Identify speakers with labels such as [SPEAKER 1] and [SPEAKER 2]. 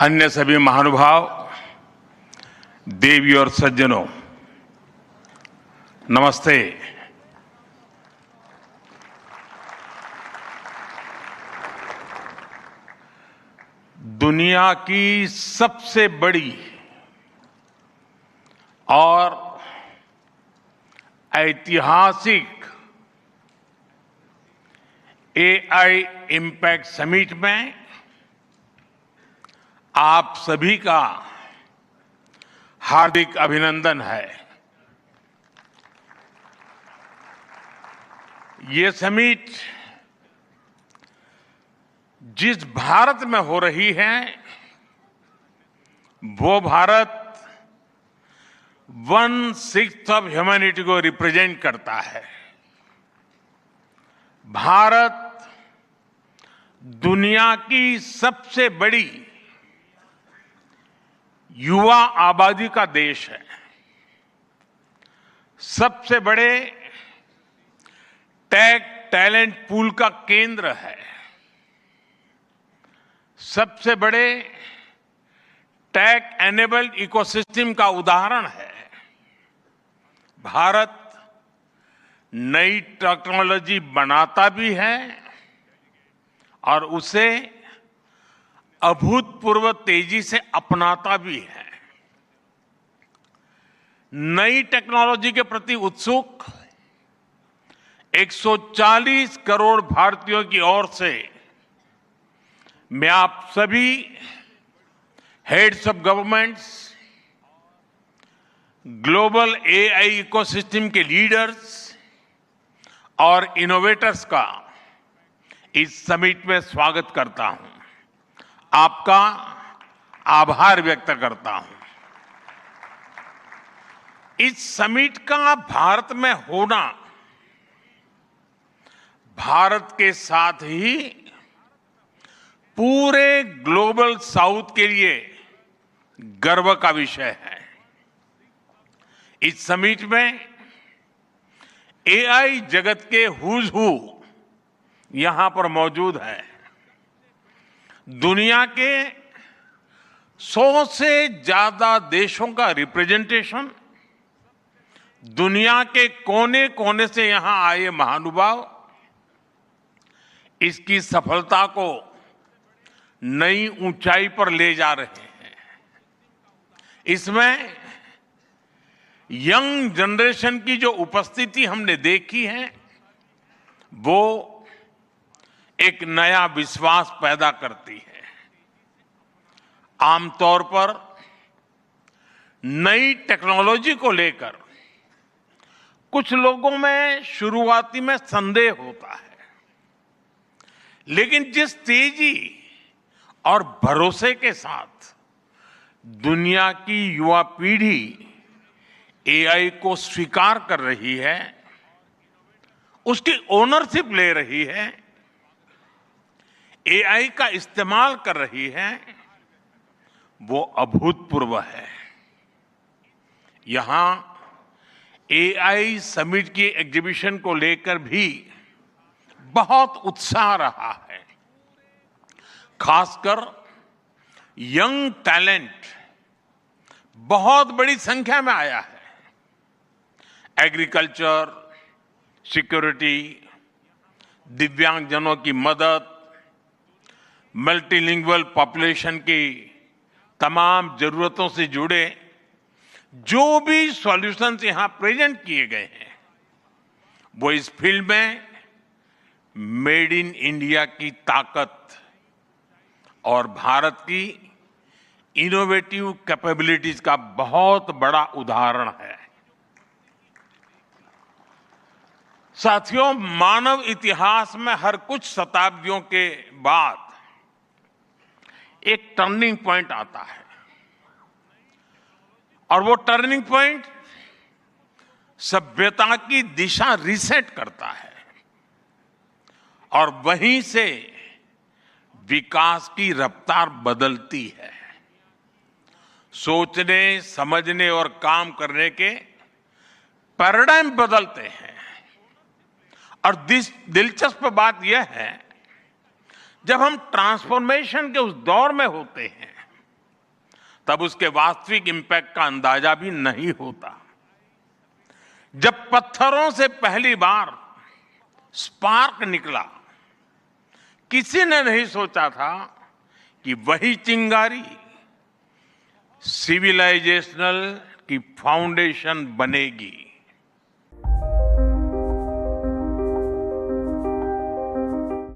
[SPEAKER 1] अन्य सभी महानुभाव, देवी और सज्जनों, नमस्ते। दुनिया की सबसे बड़ी और ऐतिहासिक एआई इम्पैक्ट समिट में आप सभी का हार्दिक अभिनंदन है। ये समिट जिस भारत में हो रही है वो भारत 1/6 ऑफ ह्यूमैनिटी को रिप्रेजेंट करता है। भारत दुनिया की सबसे बड़ी युवा आबादी का देश है, सबसे बड़े टेक टैलेंट पूल का केंद्र है, सबसे बड़े टेक एनेबल्ड इकोसिस्टम का उदाहरण है। भारत नई टेक्नोलॉजी बनाता भी है और उसे अभूतपूर्व तेजी से अपनाता भी है। नई टेक्नोलॉजी के प्रति उत्सुक 140 करोड़ भारतीयों की ओर से मैं आप सभी heads of governments, global AI ecosystem के लीडर्स और इनोवेटर्स का इस समिट में स्वागत करता हूं, आपका आभार व्यक्त करता हूं। इस समिट का भारत में होना भारत के साथ ही पूरे ग्लोबल साउथ के लिए गर्व का विषय है। इस समिट में एआई जगत के हुज हू यहां पर मौजूद है। दुनिया के 100 से ज्यादा देशों का रिप्रेजेंटेशन, दुनिया के कोने कोने से यहां आए महानुभाव इसकी सफलता को नई ऊंचाई पर ले जा रहे हैं। इसमें यंग जनरेशन की जो उपस्थिति हमने देखी है वो एक नया विश्वास पैदा करती है। आमतौर पर नई टेक्नोलॉजी को लेकर कुछ लोगों में शुरुआती में संदेह होता है, लेकिन जिस तेजी और भरोसे के साथ दुनिया की युवा पीढ़ी एआई को स्वीकार कर रही है, उसकी ओनरशिप ले रही है, एआई का इस्तेमाल कर रही है, वो अभूतपूर्व है। यहां एआई समिट की एग्जीबिशन को लेकर भी बहुत उत्साह रहा है। खासकर यंग टैलेंट बहुत बड़ी संख्या में आया है। एग्रीकल्चर, सिक्योरिटी, दिव्यांगजनों की मदद, मल्टीलिंगुअल पॉपुलेशन की तमाम जरूरतों से जुड़े जो भी सॉल्यूशंस यहां प्रेजेंट किए गए हैं वो इस फील्ड में मेड इन इंडिया की ताकत और भारत की इनोवेटिव कैपेबिलिटीज का बहुत बड़ा उदाहरण है। साथियों, मानव इतिहास में हर कुछ शताब्दियों के बाद एक टर्निंग पॉइंट आता है और वो टर्निंग पॉइंट सभ्यता की दिशा रीसेट करता है और वहीं से विकास की रफ्तार बदलती है। सोचने, समझने और काम करने के पैराडाइम बदलते हैं। और दिलचस्प बात यह है, जब हम ट्रांसफॉर्मेशन के उस दौर में होते हैं तब उसके वास्तविक इंपैक्ट का अंदाजा भी नहीं होता। जब पत्थरों से पहली बार स्पार्क निकला, किसी ने नहीं सोचा था कि वही चिंगारी सिविलाइजेशनल की फाउंडेशन बनेगी।